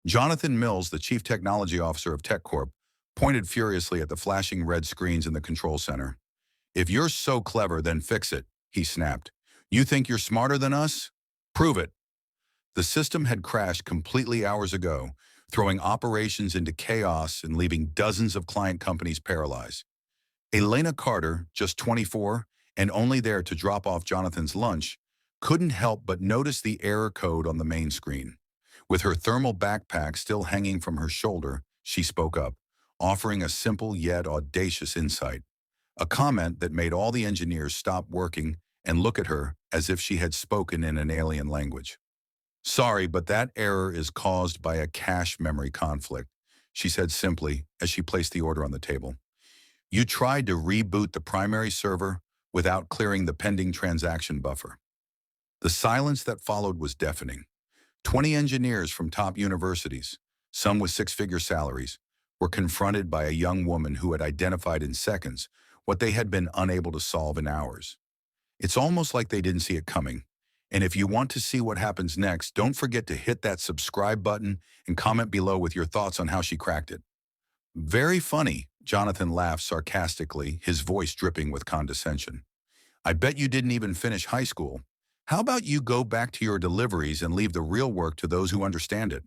Jonathan Mills, the chief technology officer of TechCorp, pointed furiously at the flashing red screens in the control center. "If you're so clever, then fix it," he snapped. "You think you're smarter than us? Prove it." The system had crashed completely hours ago, throwing operations into chaos and leaving dozens of client companies paralyzed. Elena Carter, just 24, and only there to drop off Jonathan's lunch, couldn't help but notice the error code on the main screen. With her thermal backpack still hanging from her shoulder, she spoke up, offering a simple yet audacious insight, a comment that made all the engineers stop working and look at her as if she had spoken in an alien language. "Sorry, but that error is caused by a cache memory conflict," she said simply as she placed the order on the table. "You tried to reboot the primary server without clearing the pending transaction buffer." The silence that followed was deafening. 20 engineers from top universities, some with six-figure salaries, were confronted by a young woman who had identified in seconds what they had been unable to solve in hours. It's almost like they didn't see it coming. And if you want to see what happens next, don't forget to hit that subscribe button and comment below with your thoughts on how she cracked it. "Very funny," Jonathan laughed sarcastically, his voice dripping with condescension. "I bet you didn't even finish high school. How about you go back to your deliveries and leave the real work to those who understand it?"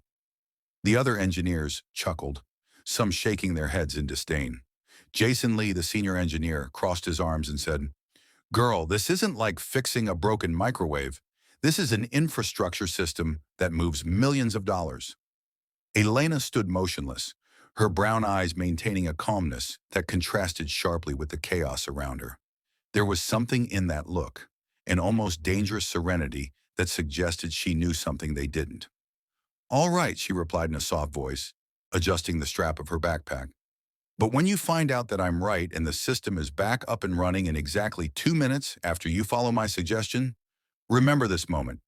The other engineers chuckled, some shaking their heads in disdain. Jason Lee, the senior engineer, crossed his arms and said, "Girl, this isn't like fixing a broken microwave. This is an infrastructure system that moves millions of dollars." Elena stood motionless, her brown eyes maintaining a calmness that contrasted sharply with the chaos around her. There was something in that look, an almost dangerous serenity that suggested she knew something they didn't. "All right," she replied in a soft voice, adjusting the strap of her backpack. "But when you find out that I'm right and the system is back up and running in exactly 2 minutes after you follow my suggestion, remember this moment.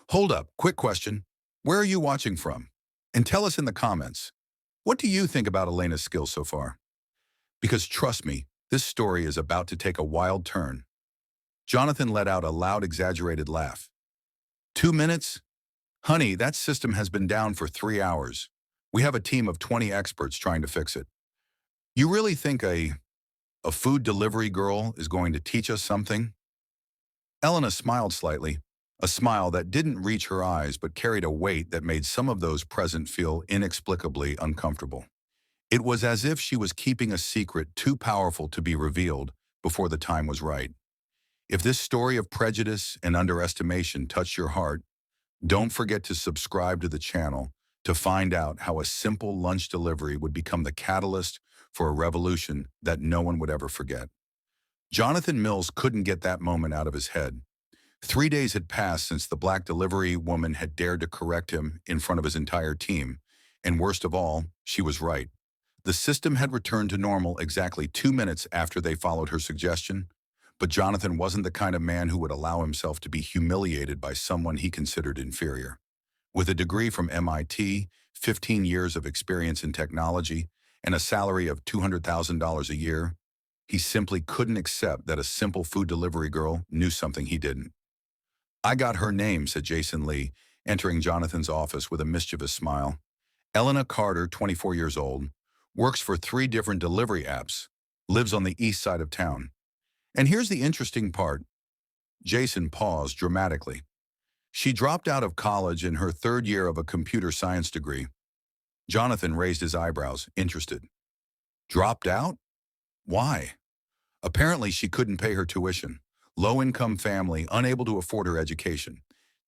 Hold up, quick question. Where are you watching from? And tell us in the comments, what do you think about Elena's skills so far? Because trust me, this story is about to take a wild turn." Jonathan let out a loud, exaggerated laugh. "2 minutes? Honey, that system has been down for 3 hours. We have a team of 20 experts trying to fix it. You really think a food delivery girl is going to teach us something?" Elena smiled slightly, a smile that didn't reach her eyes but carried a weight that made some of those present feel inexplicably uncomfortable. It was as if she was keeping a secret too powerful to be revealed before the time was right. If this story of prejudice and underestimation touched your heart, don't forget to subscribe to the channel to find out how a simple lunch delivery would become the catalyst for a revolution that no one would ever forget. Jonathan Mills couldn't get that moment out of his head. 3 days had passed since the black delivery woman had dared to correct him in front of his entire team, and worst of all, she was right. The system had returned to normal exactly 2 minutes after they followed her suggestion, but Jonathan wasn't the kind of man who would allow himself to be humiliated by someone he considered inferior. With a degree from MIT, 15 years of experience in technology, and a salary of $200,000 a year, he simply couldn't accept that a simple food delivery girl knew something he didn't. "I got her name," said Jason Lee, entering Jonathan's office with a mischievous smile. "Elena Carter, 24 years old, works for 3 different delivery apps, lives on the east side of town. And here's the interesting part." Jason paused dramatically. "She dropped out of college in her 3rd year of a computer science degree." Jonathan raised his eyebrows, interested. "Dropped out? Why?" "Apparently she couldn't pay her tuition. Low-income family, unable to afford her education.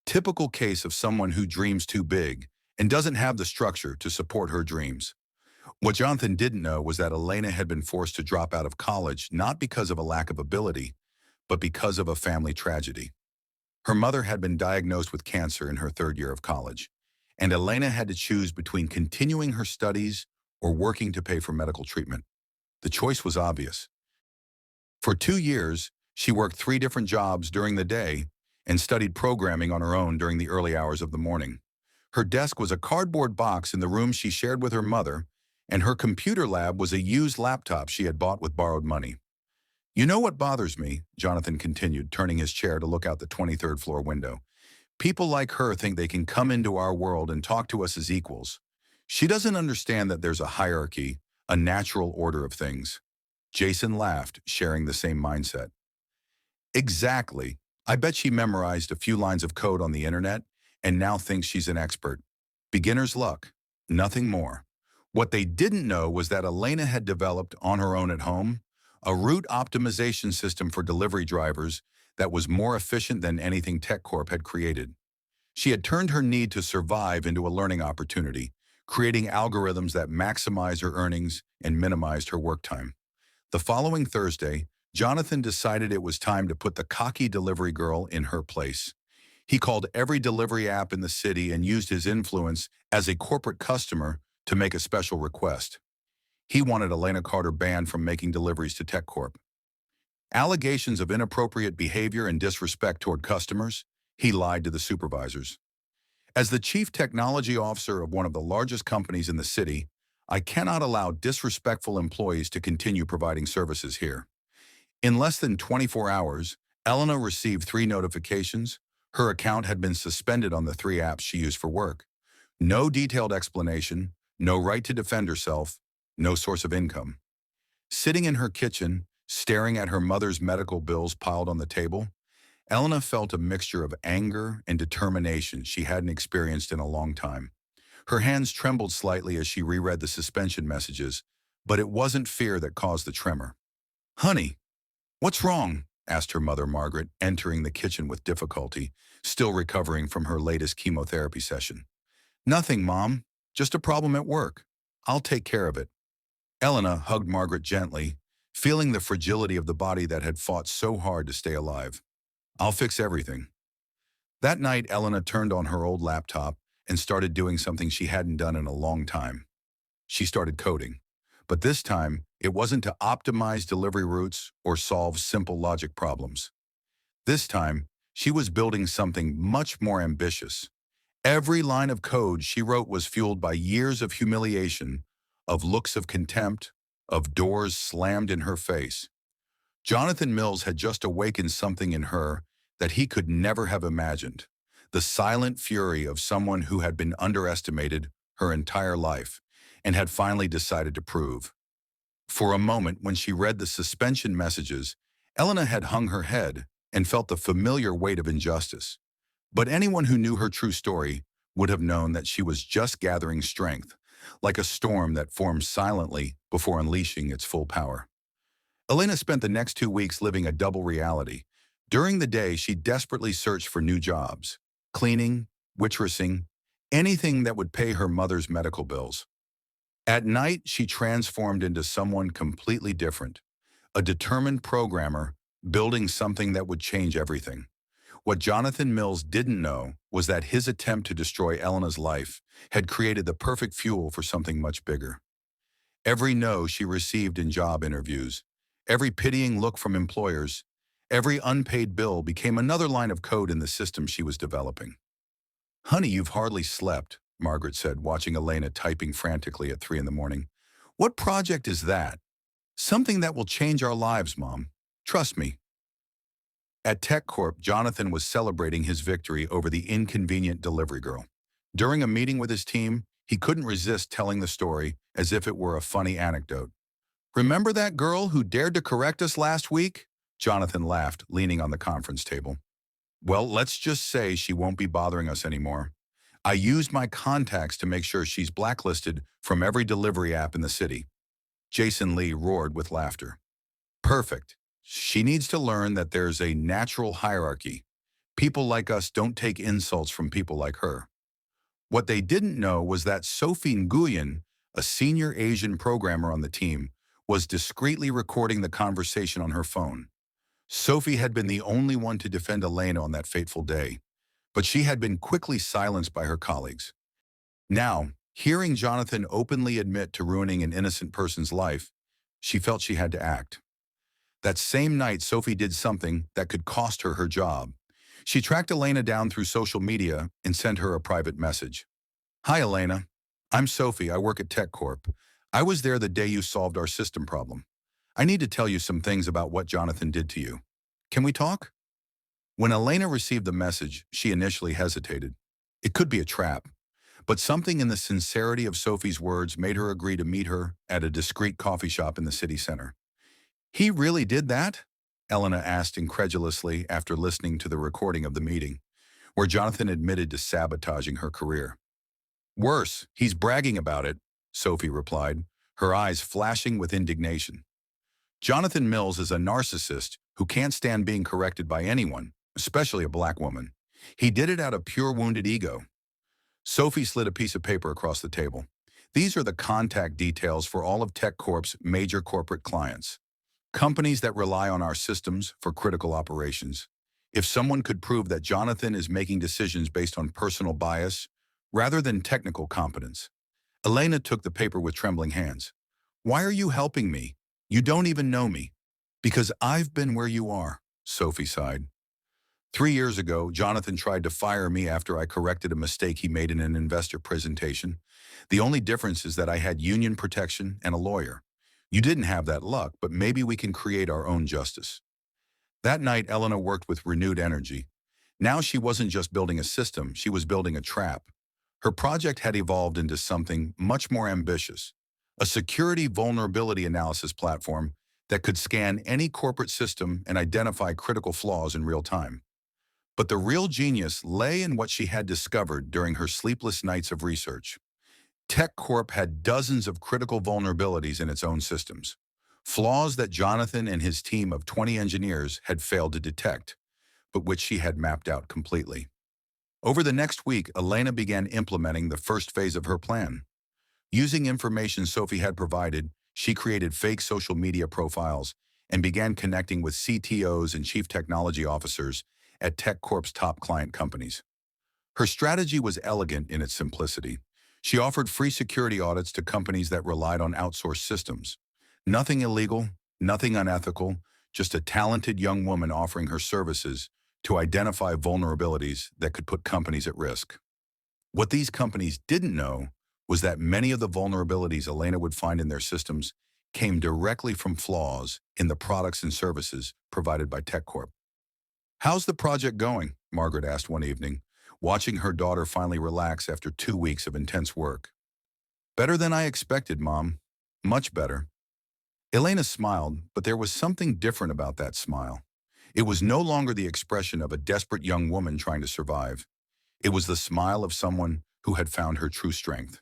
Typical case of someone who dreams too big and doesn't have the structure to support her dreams." What Jonathan didn't know was that Elena had been forced to drop out of college not because of a lack of ability, but because of a family tragedy. Her mother had been diagnosed with cancer in her 3rd year of college, and Elena had to choose between continuing her studies or working to pay for medical treatment. The choice was obvious. For 2 years, she worked 3 different jobs during the day and studied programming on her own during the early hours of the morning. Her desk was a cardboard box in the room she shared with her mother, and her computer lab was a used laptop she had bought with borrowed money. "You know what bothers me?" Jonathan continued, turning his chair to look out the 23rd floor window. "People like her think they can come into our world and talk to us as equals. She doesn't understand that there's a hierarchy, a natural order of things. Jason laughed, sharing the same mindset. Exactly. I bet she memorized a few lines of code on the internet and now thinks she's an expert. Beginner's luck, nothing more. What they didn't know was that Elena had developed on her own at home a route optimization system for delivery drivers that was more efficient than anything TechCorp had created. She had turned her need to survive into a learning opportunity, creating algorithms that maximized her earnings and minimized her work time. The following Thursday, Jonathan decided it was time to put the cocky delivery girl in her place. He called every delivery app in the city and used his influence as a corporate customer to make a special request. He wanted Elena Carter banned from making deliveries to TechCorp. Allegations of inappropriate behavior and disrespect toward customers, he lied to the supervisors. As the chief technology officer of one of the largest companies in the city, I cannot allow disrespectful employees to continue providing services here. In less than 24 hours, Elena received 3 notifications. Her account had been suspended on the 3 apps she used for work. No detailed explanation, no right to defend herself, no source of income. Sitting in her kitchen, staring at her mother's medical bills piled on the table, Elena felt a mixture of anger and determination she hadn't experienced in a long time. Her hands trembled slightly as she reread the suspension messages, but it wasn't fear that caused the tremor. "Honey, what's wrong?" asked her mother, Margaret, entering the kitchen with difficulty, still recovering from her latest chemotherapy session. "Nothing, Mom. Just a problem at work. I'll take care of it." Elena hugged Margaret gently, feeling the fragility of the body that had fought so hard to stay alive. "I'll fix everything." That night, Elena turned on her old laptop and started doing something she hadn't done in a long time. She started coding. But this time, it wasn't to optimize delivery routes or solve simple logic problems. This time, she was building something much more ambitious. Every line of code she wrote was fueled by years of humiliation, of looks of contempt, of doors slammed in her face. Jonathan Mills had just awakened something in her that he could never have imagined, the silent fury of someone who had been underestimated her entire life and had finally decided to prove. For a moment, when she read the suspension messages, Elena had hung her head and felt the familiar weight of injustice. But anyone who knew her true story would have known that she was just gathering strength, like a storm that forms silently before unleashing its full power. Elena spent the next 2 weeks living a double reality. During the day, she desperately searched for new jobs, cleaning, waitressing, anything that would pay her mother's medical bills. At night, she transformed into someone completely different, a determined programmer building something that would change everything. What Jonathan Mills didn't know was that his attempt to destroy Elena's life had created the perfect fuel for something much bigger. Every no she received in job interviews, every pitying look from employers, every unpaid bill became another line of code in the system she was developing. "Honey, you've hardly slept," Margaret said, watching Elena typing frantically at 3 in the morning. "What project is that?" "Something that will change our lives, Mom. Trust me." At TechCorp, Jonathan was celebrating his victory over the inconvenient delivery girl. During a meeting with his team, he couldn't resist telling the story as if it were a funny anecdote. "Remember that girl who dared to correct us last week?" Jonathan laughed, leaning on the conference table. "Well, let's just say she won't be bothering us anymore. I used my contacts to make sure she's blacklisted from every delivery app in the city." Jason Lee roared with laughter. "Perfect. She needs to learn that there's a natural hierarchy. People like us don't take insults from people like her." What they didn't know was that Sophie Nguyen, a senior Asian programmer on the team, was discreetly recording the conversation on her phone. Sophie had been the only one to defend Elena on that fateful day, but she had been quickly silenced by her colleagues. Now, hearing Jonathan openly admit to ruining an innocent person's life, she felt she had to act. That same night, Sophie did something that could cost her her job. She tracked Elena down through social media and sent her a private message. "Hi, Elena. I'm Sophie. I work at TechCorp. I was there the day you solved our system problem. I need to tell you some things about what Jonathan did to you. Can we talk?" When Elena received the message, she initially hesitated. It could be a trap. But something in the sincerity of Sophie's words made her agree to meet her at a discreet coffee shop in the city center. "He really did that?" Elena asked incredulously after listening to the recording of the meeting, where Jonathan admitted to sabotaging her career. "Worse, he's bragging about it," Sophie replied, her eyes flashing with indignation. "Jonathan Mills is a narcissist who can't stand being corrected by anyone, especially a black woman. He did it out of pure wounded ego." Sophie slid a piece of paper across the table. "These are the contact details for all of TechCorp's major corporate clients, companies that rely on our systems for critical operations. If someone could prove that Jonathan is making decisions based on personal bias rather than technical competence." Elena took the paper with trembling hands. "Why are you helping me? You don't even know me." "Because I've been where you are," Sophie sighed. "3 years ago, Jonathan tried to fire me after I corrected a mistake he made in an investor presentation. The only difference is that I had union protection and a lawyer. You didn't have that luck, but maybe we can create our own justice." That night, Elena worked with renewed energy. Now she wasn't just building a system, she was building a trap. Her project had evolved into something much more ambitious, a security vulnerability analysis platform that could scan any corporate system and identify critical flaws in real time. But the real genius lay in what she had discovered during her sleepless nights of research. TechCorp had dozens of critical vulnerabilities in its own systems, flaws that Jonathan and his team of 20 engineers had failed to detect, but which she had mapped out completely. Over the next week, Elena began implementing the first phase of her plan. Using information Sophie had provided, she created fake social media profiles and began connecting with CTOs and chief technology officers at TechCorp's top client companies. Her strategy was elegant in its simplicity. She offered free security audits to companies that relied on outsourced systems. Nothing illegal, nothing unethical, just a talented young woman offering her services to identify vulnerabilities that could put companies at risk. What these companies didn't know was that many of the vulnerabilities Elena would find in their systems came directly from flaws in the products and services provided by TechCorp. "How's the project going?" Margaret asked one evening, watching her daughter finally relax after 2 weeks of intense work. "Better than I expected, Mom. Much better." Elena smiled, but there was something different about that smile. It was no longer the expression of a desperate young woman trying to survive. It was the smile of someone who had found her true strength.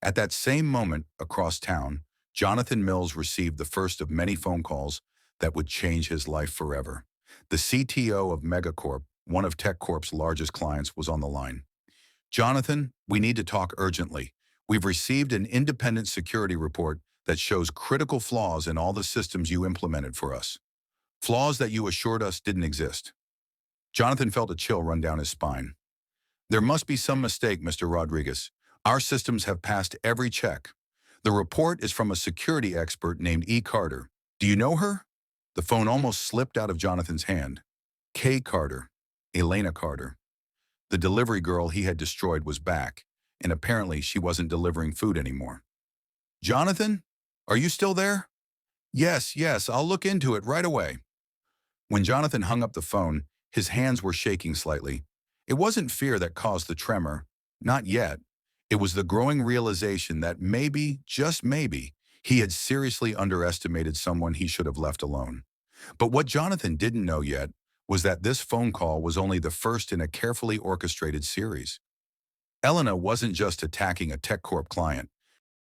At that same moment, across town, Jonathan Mills received the first of many phone calls that would change his life forever. The CTO of Megacorp, one of TechCorp's largest clients, was on the line. "Jonathan, we need to talk urgently. We've received an independent security report that shows critical flaws in all the systems you implemented for us. Flaws that you assured us didn't exist." Jonathan felt a chill run down his spine. "There must be some mistake, Mr. Rodriguez. Our systems have passed every check. The report is from a security expert named E. Carter. Do you know her?" The phone almost slipped out of Jonathan's hand. Kay Carter, Elena Carter. The delivery girl he had destroyed was back, and apparently she wasn't delivering food anymore. "Jonathan, are you still there?" Yes, I'll look into it right away." When Jonathan hung up the phone, his hands were shaking slightly. It wasn't fear that caused the tremor. Not yet. It was the growing realization that maybe, just maybe, he had seriously underestimated someone he should have left alone. But what Jonathan didn't know yet was that this phone call was only the first in a carefully orchestrated series. Elena wasn't just attacking a TechCorp client.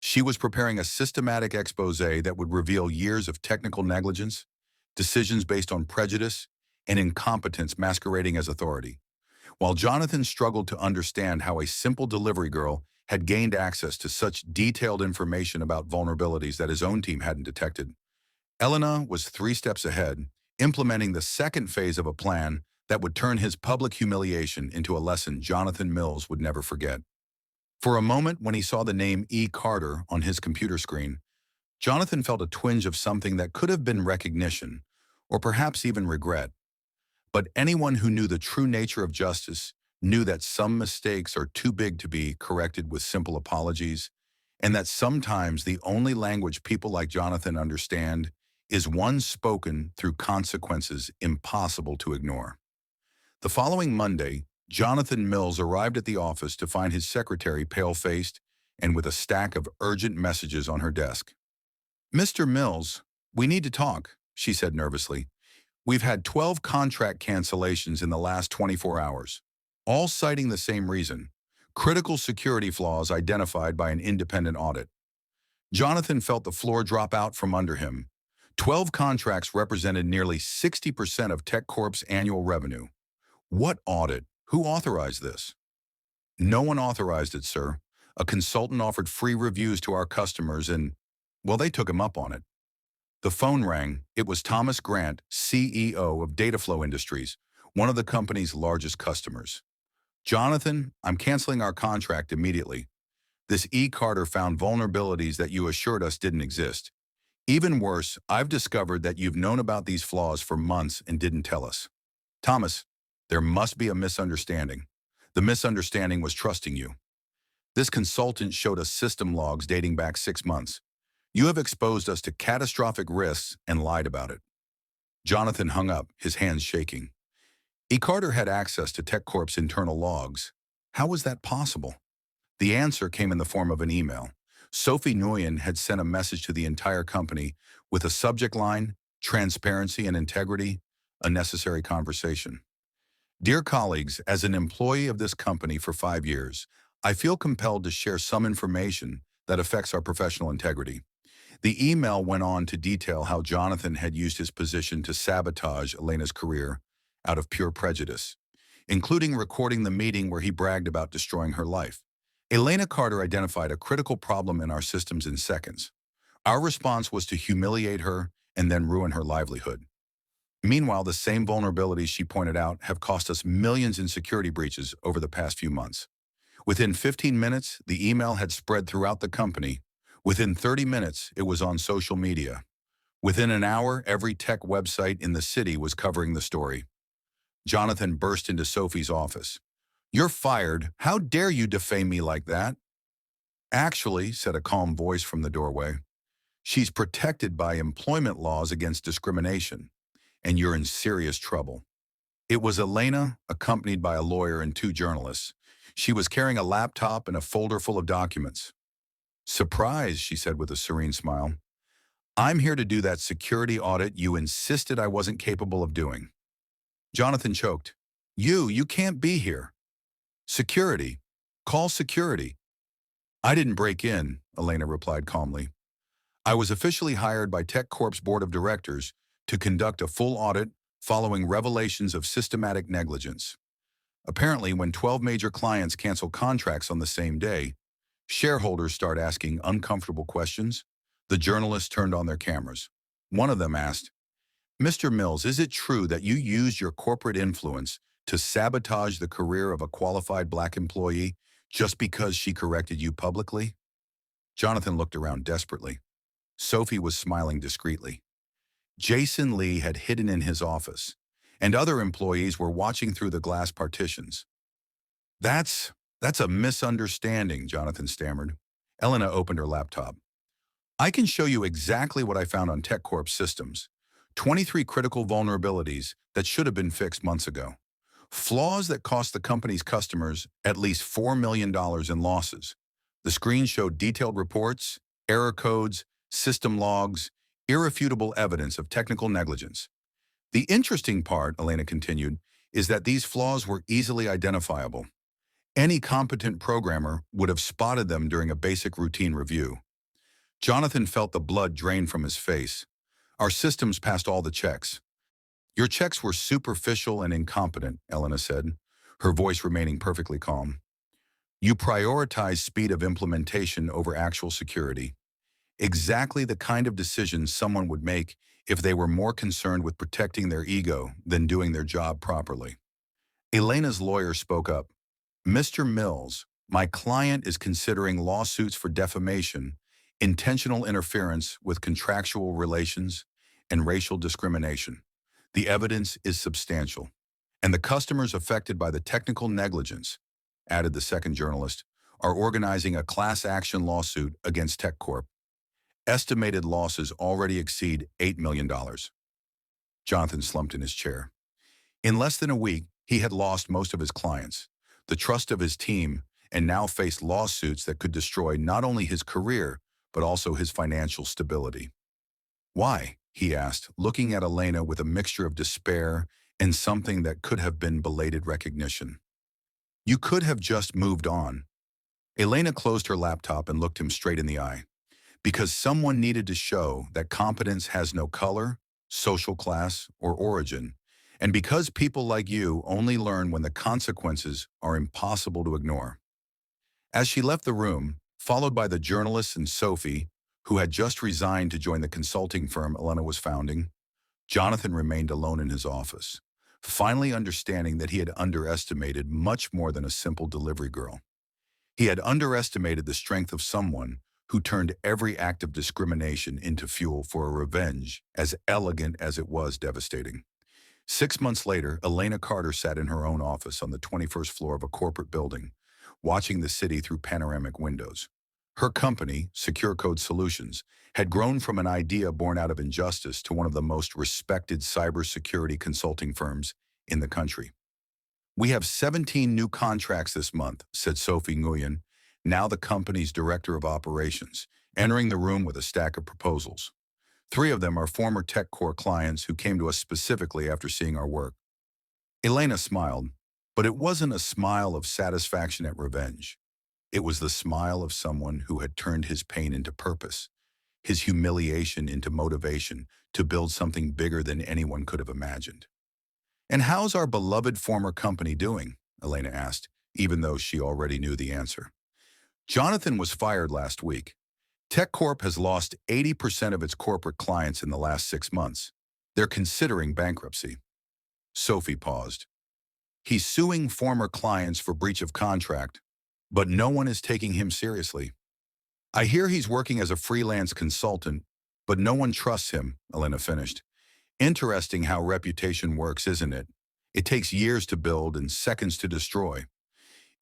She was preparing a systematic expose that would reveal years of technical negligence, decisions based on prejudice, and incompetence masquerading as authority. While Jonathan struggled to understand how a simple delivery girl had gained access to such detailed information about vulnerabilities that his own team hadn't detected, Elena was 3 steps ahead, implementing the second phase of a plan that would turn his public humiliation into a lesson Jonathan Mills would never forget. For a moment, when he saw the name E. Carter on his computer screen, Jonathan felt a twinge of something that could have been recognition, or perhaps even regret. But anyone who knew the true nature of justice knew that some mistakes are too big to be corrected with simple apologies, and that sometimes the only language people like Jonathan understand is one spoken through consequences impossible to ignore. The following Monday, Jonathan Mills arrived at the office to find his secretary pale-faced and with a stack of urgent messages on her desk. "Mr. Mills, we need to talk," she said nervously. "We've had 12 contract cancellations in the last 24 hours, all citing the same reason: critical security flaws identified by an independent audit." Jonathan felt the floor drop out from under him. 12 contracts represented nearly 60% of TechCorp's annual revenue. What audit? Who authorized this? "No one authorized it, sir. A consultant offered free reviews to our customers and, well, they took him up on it." The phone rang. It was Thomas Grant, CEO of Dataflow Industries, one of the company's largest customers. "Jonathan, I'm canceling our contract immediately. This Carter found vulnerabilities that you assured us didn't exist. Even worse, I've discovered that you've known about these flaws for months and didn't tell us." "Thomas, there must be a misunderstanding. The misunderstanding was trusting you. This consultant showed us system logs dating back 6 months. You have exposed us to catastrophic risks and lied about it." Jonathan hung up, his hands shaking. Carter had access to TechCorp's internal logs. How was that possible? The answer came in the form of an email. Sophie Nguyen had sent a message to the entire company with a subject line: "Transparency and integrity, a necessary conversation." "Dear colleagues, as an employee of this company for 5 years, I feel compelled to share some information that affects our professional integrity." The email went on to detail how Jonathan had used his position to sabotage Elena's career out of pure prejudice, including recording the meeting where he bragged about destroying her life. "Elena Carter identified a critical problem in our systems in seconds. Our response was to humiliate her and then ruin her livelihood. Meanwhile, the same vulnerabilities she pointed out have cost us millions in security breaches over the past few months." Within 15 minutes, the email had spread throughout the company. Within 30 minutes, it was on social media. Within an hour, every tech website in the city was covering the story. Jonathan burst into Sophie's office. "You're fired. How dare you defame me like that?" "Actually," said a calm voice from the doorway, "she's protected by employment laws against discrimination, and you're in serious trouble." It was Elena, accompanied by a lawyer and 2 journalists. She was carrying a laptop and a folder full of documents. "Surprise," she said with a serene smile. "I'm here to do that security audit you insisted I wasn't capable of doing." Jonathan choked. You can't be here." "Security. Call security." "I didn't break in," Elena replied calmly. "I was officially hired by TechCorp's board of directors to conduct a full audit following revelations of systematic negligence. Apparently, when 12 major clients cancel contracts on the same day, shareholders start asking uncomfortable questions." The journalists turned on their cameras. One of them asked, "Mr. Mills, is it true that you used your corporate influence to sabotage the career of a qualified Black employee just because she corrected you publicly?" Jonathan looked around desperately. Sophie was smiling discreetly. Jason Lee had hidden in his office, and other employees were watching through the glass partitions. That's a misunderstanding," Jonathan stammered. Elena opened her laptop. "I can show you exactly what I found on TechCorp's systems. 23 critical vulnerabilities that should have been fixed months ago. Flaws that cost the company's customers at least $4 million in losses." The screen showed detailed reports, error codes, system logs, irrefutable evidence of technical negligence. "The interesting part," Elena continued, "is that these flaws were easily identifiable. Any competent programmer would have spotted them during a basic routine review." Jonathan felt the blood drain from his face. "Our systems passed all the checks." "Your checks were superficial and incompetent," Elena said, her voice remaining perfectly calm. "You prioritized speed of implementation over actual security. Exactly the kind of decision someone would make if they were more concerned with protecting their ego than doing their job properly." Elena's lawyer spoke up. "Mr. Mills, my client is considering lawsuits for defamation, intentional interference with contractual relations, and racial discrimination. The evidence is substantial. And the customers affected by the technical negligence," added the second journalist, "are organizing a class action lawsuit against TechCorp. Estimated losses already exceed $8 million. Jonathan slumped in his chair. In less than a week, He had lost most of his clients, the trust of his team, and now faced lawsuits that could destroy not only his career, but also his financial stability. Why? He asked, looking at Elena with a mixture of despair and something that could have been belated recognition. You could have just moved on. Elena closed her laptop and looked him straight in the eye. Because someone needed to show that competence has no color, social class, or origin. And because people like you only learn when the consequences are impossible to ignore. As she left the room, followed by the journalist and Sophie, who had just resigned to join the consulting firm Elena was founding, Jonathan remained alone in his office, finally understanding that he had underestimated much more than a simple delivery girl. He had underestimated the strength of someone who turned every act of discrimination into fuel for a revenge as elegant as it was devastating. 6 months later, Elena Carter sat in her own office on the 21st floor of a corporate building, watching the city through panoramic windows. Her company, Secure Code Solutions, had grown from an idea born out of injustice to one of the most respected cybersecurity consulting firms in the country. We have 17 new contracts this month, said Sophie Nguyen, now the company's director of operations, entering the room with a stack of proposals. 3 of them are former TechCore clients who came to us specifically after seeing our work. Elena smiled, but it wasn't a smile of satisfaction at revenge. It was the smile of someone who had turned his pain into purpose, his humiliation into motivation to build something bigger than anyone could have imagined. And how's our beloved former company doing? Elena asked, even though she already knew the answer. Jonathan was fired last week. TechCorp has lost 80% of its corporate clients in the last 6 months. They're considering bankruptcy. Sophie paused. He's suing former clients for breach of contract, but no one is taking him seriously. I hear he's working as a freelance consultant, but no one trusts him, Elena finished. Interesting how reputation works, isn't it? It takes years to build and seconds to destroy.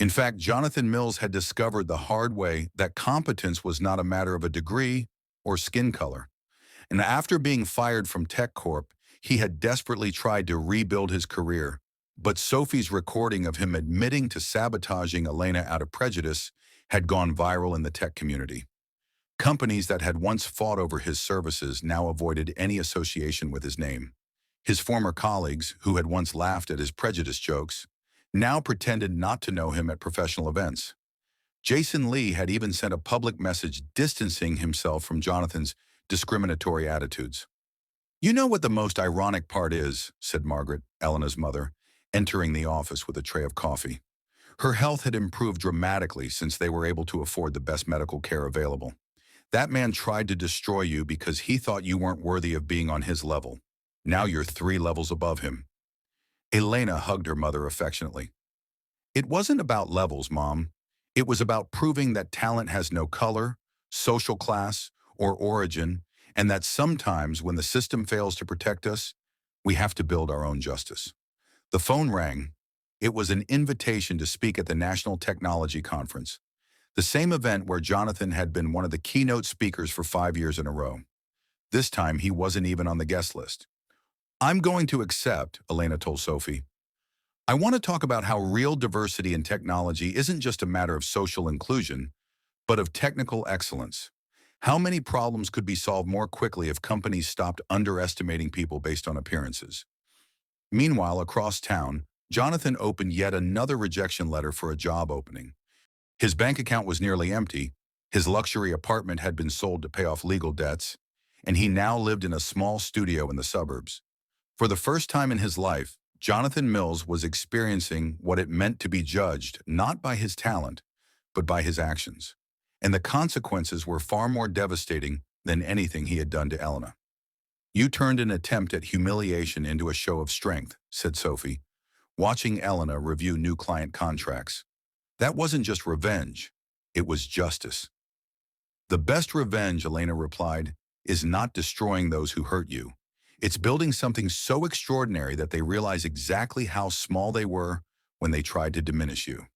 In fact, Jonathan Mills had discovered the hard way that competence was not a matter of a degree or skin color. And after being fired from TechCorp, he had desperately tried to rebuild his career. But Sophie's recording of him admitting to sabotaging Elena out of prejudice had gone viral in the tech community. Companies that had once fought over his services now avoided any association with his name. His former colleagues, who had once laughed at his prejudice jokes, now pretended not to know him at professional events. Jason Lee had even sent a public message distancing himself from Jonathan's discriminatory attitudes. You know what the most ironic part is, said Margaret, Elena's mother, entering the office with a tray of coffee. Her health had improved dramatically since they were able to afford the best medical care available. That man tried to destroy you because he thought you weren't worthy of being on his level. Now you're 3 levels above him. Elena hugged her mother affectionately. It wasn't about levels, Mom. It was about proving that talent has no color, social class, or origin, and that sometimes when the system fails to protect us, we have to build our own justice. The phone rang. It was an invitation to speak at the National Technology Conference, the same event where Jonathan had been one of the keynote speakers for 5 years in a row. This time, he wasn't even on the guest list. I'm going to accept, Elena told Sophie. I want to talk about how real diversity in technology isn't just a matter of social inclusion, but of technical excellence. How many problems could be solved more quickly if companies stopped underestimating people based on appearances? Meanwhile, across town, Jonathan opened yet another rejection letter for a job opening. His bank account was nearly empty, his luxury apartment had been sold to pay off legal debts, and he now lived in a small studio in the suburbs. For the first time in his life, Jonathan Mills was experiencing what it meant to be judged not by his talent, but by his actions. And the consequences were far more devastating than anything he had done to Elena. You turned an attempt at humiliation into a show of strength, said Sophie, watching Elena review new client contracts. That wasn't just revenge, it was justice. The best revenge, Elena replied, is not destroying those who hurt you. It's building something so extraordinary that they realize exactly how small they were when they tried to diminish you.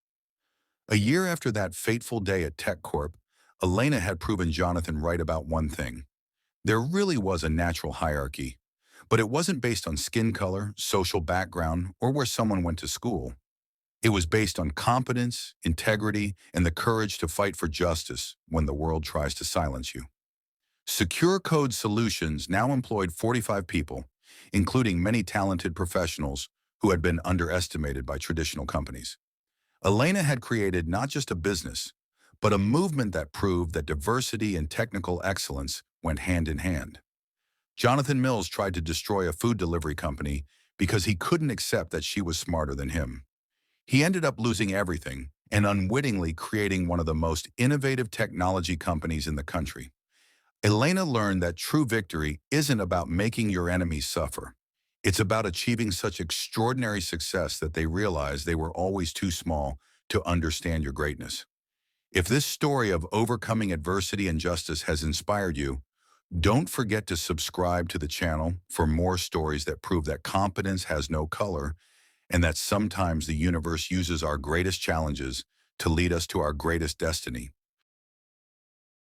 A year after that fateful day at TechCorp, Elena had proven Jonathan right about one thing. There really was a natural hierarchy. But it wasn't based on skin color, social background, or where someone went to school. It was based on competence, integrity, and the courage to fight for justice when the world tries to silence you. Secure Code Solutions now employed 45 people, including many talented professionals who had been underestimated by traditional companies. Elena had created not just a business, but a movement that proved that diversity and technical excellence went hand in hand. Jonathan Mills tried to destroy a food delivery company because he couldn't accept that she was smarter than him. He ended up losing everything and unwittingly creating one of the most innovative technology companies in the country. Elena learned that true victory isn't about making your enemies suffer. It's about achieving such extraordinary success that they realize they were always too small to understand your greatness. If this story of overcoming adversity and justice has inspired you, don't forget to subscribe to the channel for more stories that prove that competence has no color and that sometimes the universe uses our greatest challenges to lead us to our greatest destiny.